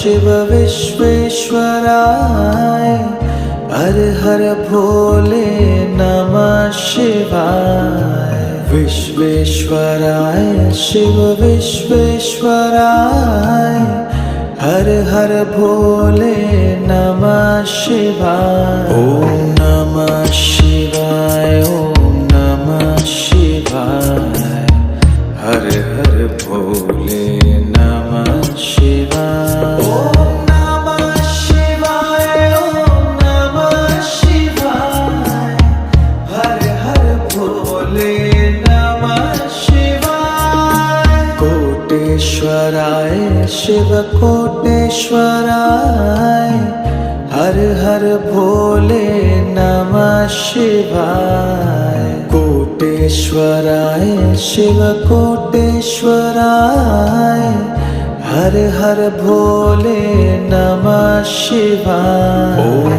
शिव विश्वेश्वराय हर हर भोले नमः शिवाय। विश्वेश्वराय शिव विश्वेश्वराय हर हर भोले नमः शिवाय। ओम नमः शिवाय ओम नमः शिवाय हर हर भोले नमः शिवाय। ओम नमः शिवाय ओम नमः शिवाय हर हर भोले नमः शिवाय। कोटेश्वराय शिव कोटेश्वराय हर हर भोले नमः शिवाय। कोटेश्वराय शिव कोटेश्वराय हर हर भोले नमः शिवाय। ओम